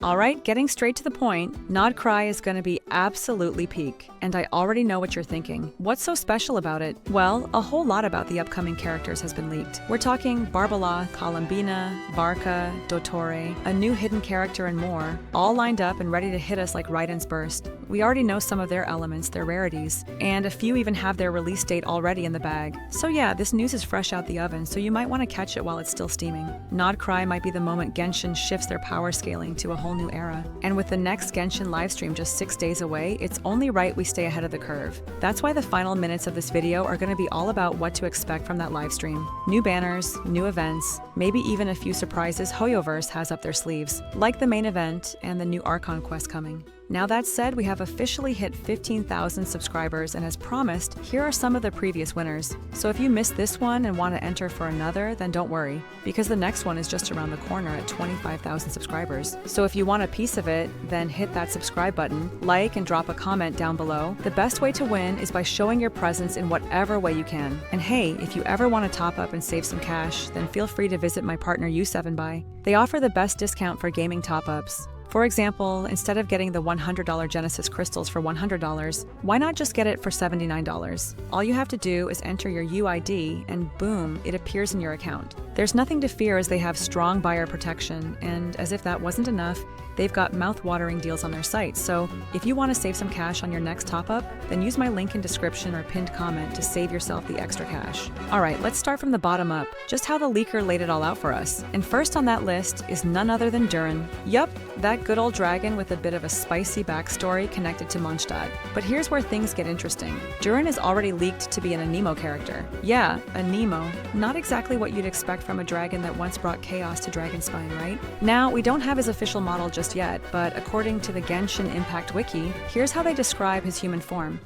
Alright, getting straight to the point, Krai is gonna be absolutely peak, and I already know what you're thinking. What's so special about it? Well, a whole lot about the upcoming characters has been leaked. We're talking Barbeloth, Columbina, Varka, Dottore, a new hidden character and more, all lined up and ready to hit us like Raiden's burst. We already know some of their elements, their rarities, and a few even have their release date already in the bag. So yeah, this news is fresh out the oven, so you might want to catch it while it's still steaming. Krai might be the moment Genshin shifts their power scaling to a whole new era. And with the next Genshin livestream just 6 days away, it's only right we stay ahead of the curve. That's why the final minutes of this video are going to be all about what to expect from that livestream. New banners, new events, maybe even a few surprises Hoyoverse has up their sleeves, like the main event and the new Archon quest coming. Now that said, we have officially hit 15,000 subscribers, and as promised, here are some of the previous winners. So if you missed this one and want to enter for another, then don't worry, because the next one is just around the corner at 25,000 subscribers. So if you want a piece of it, then hit that subscribe button, like and drop a comment down below. The best way to win is by showing your presence in whatever way you can. And hey, if you ever want to top up and save some cash, then feel free to visit my partner U7Buy. They offer the best discount for gaming top-ups. For example, instead of getting the $100 Genesis crystals for $100, why not just get it for $79? All you have to do is enter your UID and boom, it appears in your account. There's nothing to fear as they have strong buyer protection, and as if that wasn't enough, they've got mouth-watering deals on their site. So if you want to save some cash on your next top-up, then use my link in description or pinned comment to save yourself the extra cash. Alright, let's start from the bottom up, just how the leaker laid it all out for us. And first on that list is none other than Durin. Yup, that good old dragon with a bit of a spicy backstory connected to Mondstadt. But here's where things get interesting. Durin is already leaked to be an Anemo character. Yeah, Anemo. Not exactly what you'd expect from a dragon that once brought chaos to Dragonspine, right? Now, we don't have his official model just yet, but according to the Genshin Impact wiki, here's how they describe his human form.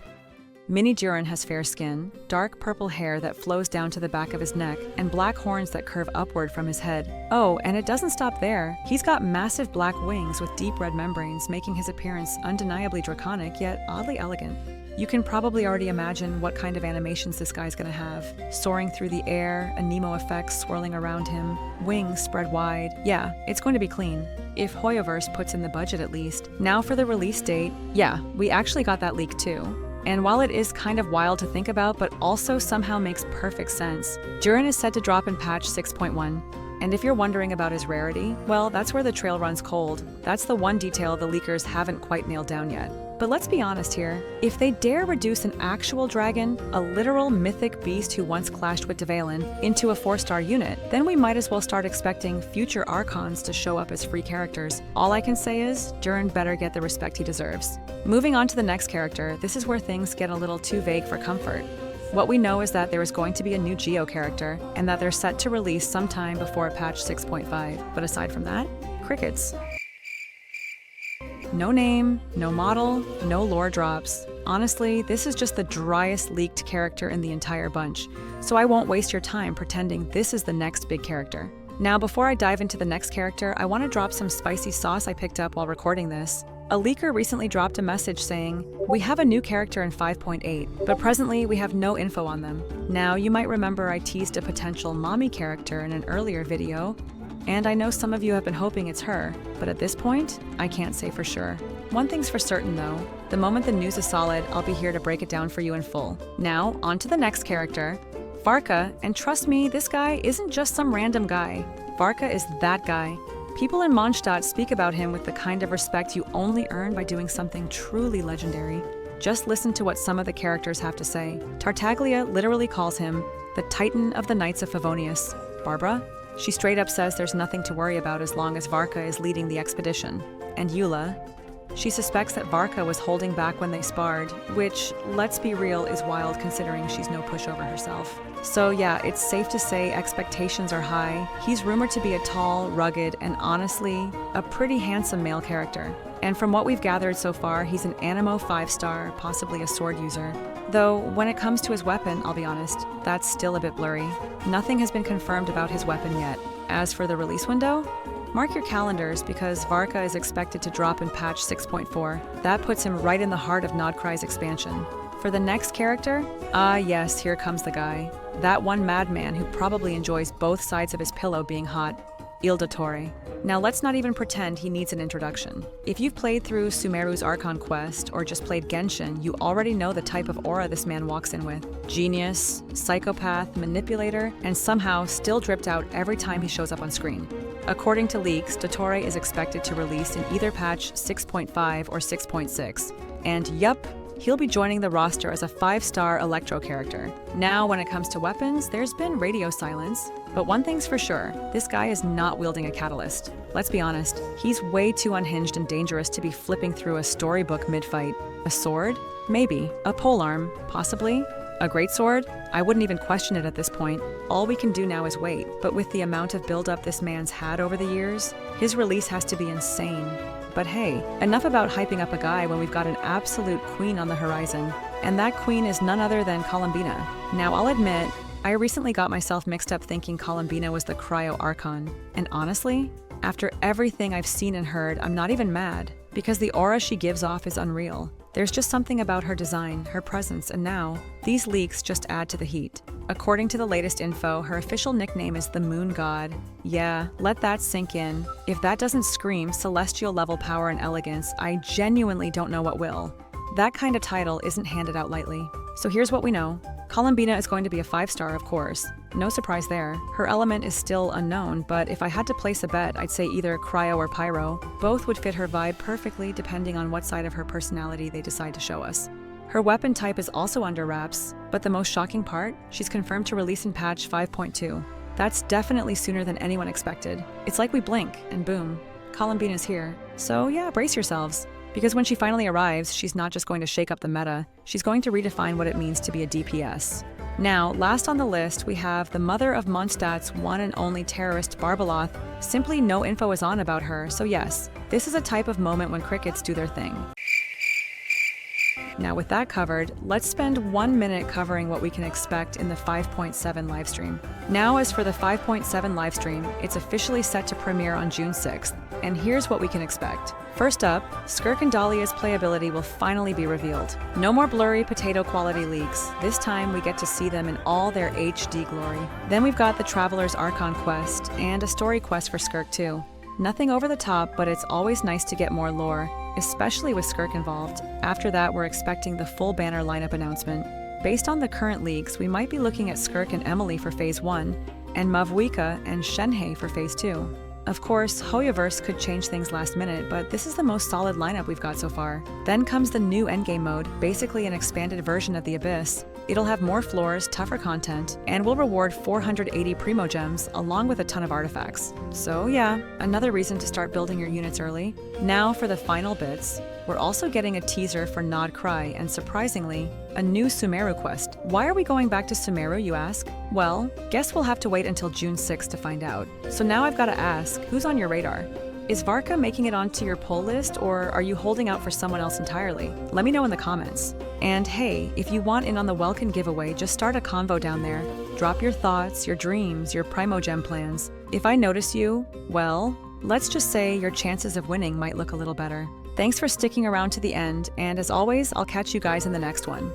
Mini Durin has fair skin, dark purple hair that flows down to the back of his neck, and black horns that curve upward from his head. Oh, and it doesn't stop there. He's got massive black wings with deep red membranes, making his appearance undeniably draconic, yet oddly elegant. You can probably already imagine what kind of animations this guy's gonna have. Soaring through the air, Anemo effects swirling around him, wings spread wide. Yeah, it's going to be clean. If Hoyoverse puts in the budget at least. Now for the release date. Yeah, we actually got that leak too. And while it is kind of wild to think about, but also somehow makes perfect sense, Durin is set to drop in patch 6.1. And if you're wondering about his rarity, well, that's where the trail runs cold. That's the one detail the leakers haven't quite nailed down yet. But let's be honest here, if they dare reduce an actual dragon, a literal mythic beast who once clashed with Dvalin, into a 4-star unit, then we might as well start expecting future Archons to show up as free characters. All I can say is, Durin better get the respect he deserves. Moving on to the next character, this is where things get a little too vague for comfort. What we know is that there is going to be a new Geo character, and that they're set to release sometime before patch 6.5. But aside from that, crickets. No name, no model, no lore drops. Honestly, this is just the driest leaked character in the entire bunch, so I won't waste your time pretending this is the next big character. Now, before I dive into the next character, I want to drop some spicy sauce I picked up while recording this. A leaker recently dropped a message saying, "We have a new character in 5.8, but presently we have no info on them." Now, you might remember I teased a potential mommy character in an earlier video, and I know some of you have been hoping it's her, but at this point, I can't say for sure. One thing's for certain though, the moment the news is solid, I'll be here to break it down for you in full. Now, on to the next character, Varka, and trust me, this guy isn't just some random guy. Varka is that guy. People in Mondstadt speak about him with the kind of respect you only earn by doing something truly legendary. Just listen to what some of the characters have to say. Tartaglia literally calls him the Titan of the Knights of Favonius. Barbara? She straight up says there's nothing to worry about as long as Varka is leading the expedition. And Eula? She suspects that Varka was holding back when they sparred, which, let's be real, is wild considering she's no pushover herself. So yeah, it's safe to say expectations are high. He's rumored to be a tall, rugged, and honestly, a pretty handsome male character. And from what we've gathered so far, he's an Anemo 5-star, possibly a sword user. Though, when it comes to his weapon, I'll be honest, that's still a bit blurry. Nothing has been confirmed about his weapon yet. As for the release window, mark your calendars because Varka is expected to drop in patch 6.4. That puts him right in the heart of Krai's expansion. For the next character, yes, here comes the guy. That one madman who probably enjoys both sides of his pillow being hot. Dottore. Now let's not even pretend he needs an introduction. If you've played through Sumeru's Archon quest or just played Genshin, you already know the type of aura this man walks in with. Genius, psychopath, manipulator, and somehow still dripped out every time he shows up on screen. According to leaks, Dottore is expected to release in either patch 6.5 or 6.6. And yup, he'll be joining the roster as a 5-star Electro character. Now, when it comes to weapons, there's been radio silence. But one thing's for sure, this guy is not wielding a catalyst. Let's be honest, he's way too unhinged and dangerous to be flipping through a storybook mid-fight. A sword? Maybe. A polearm? Possibly. A greatsword? I wouldn't even question it at this point. All we can do now is wait. But with the amount of build-up this man's had over the years, his release has to be insane. But hey, enough about hyping up a guy when we've got an absolute queen on the horizon. And that queen is none other than Columbina. Now I'll admit, I recently got myself mixed up thinking Columbina was the Cryo Archon. And honestly, after everything I've seen and heard, I'm not even mad, because the aura she gives off is unreal. There's just something about her design, her presence, and now, these leaks just add to the heat. According to the latest info, her official nickname is the Moon God. Yeah, let that sink in. If that doesn't scream celestial level power and elegance, I genuinely don't know what will. That kind of title isn't handed out lightly. So here's what we know. Columbina is going to be a 5-star, of course. No surprise there. Her element is still unknown, but if I had to place a bet, I'd say either Cryo or Pyro. Both would fit her vibe perfectly depending on what side of her personality they decide to show us. Her weapon type is also under wraps, but the most shocking part, she's confirmed to release in patch 5.2. That's definitely sooner than anyone expected. It's like we blink, and boom, Columbina's here. So yeah, brace yourselves. Because when she finally arrives, she's not just going to shake up the meta, she's going to redefine what it means to be a DPS. Now, last on the list, we have the mother of Mondstadt's one and only terrorist Barbeloth. Simply no info is on about her, so yes, this is a type of moment when crickets do their thing. Now with that covered, let's spend 1 minute covering what we can expect in the 5.7 livestream. Now as for the 5.7 livestream, it's officially set to premiere on June 6th, and here's what we can expect. First up, Skirk and Dahlia's playability will finally be revealed. No more blurry potato quality leaks. This time we get to see them in all their HD glory. Then we've got the Traveler's Archon quest, and a story quest for Skirk too. Nothing over the top, but it's always nice to get more lore, especially with Skirk involved. After that, we're expecting the full banner lineup announcement. Based on the current leaks, we might be looking at Skirk and Emily for Phase 1, and Mavuika and Shenhe for Phase 2. Of course, Hoyoverse could change things last minute, but this is the most solid lineup we've got so far. Then comes the new endgame mode, basically an expanded version of the Abyss. It'll have more floors, tougher content, and will reward 480 Primo Gems, along with a ton of artifacts. So yeah, another reason to start building your units early. Now for the final bits. We're also getting a teaser for Nod Krai, and surprisingly, a new Sumeru quest. Why are we going back to Sumeru, you ask? Well, guess we'll have to wait until June 6th to find out. So now I've got to ask, who's on your radar? Is Varka making it onto your pull list, or are you holding out for someone else entirely? Let me know in the comments. And hey, if you want in on the Welkin giveaway, just start a convo down there. Drop your thoughts, your dreams, your Primo Gem plans. If I notice you, well, let's just say your chances of winning might look a little better. Thanks for sticking around to the end, and as always, I'll catch you guys in the next one.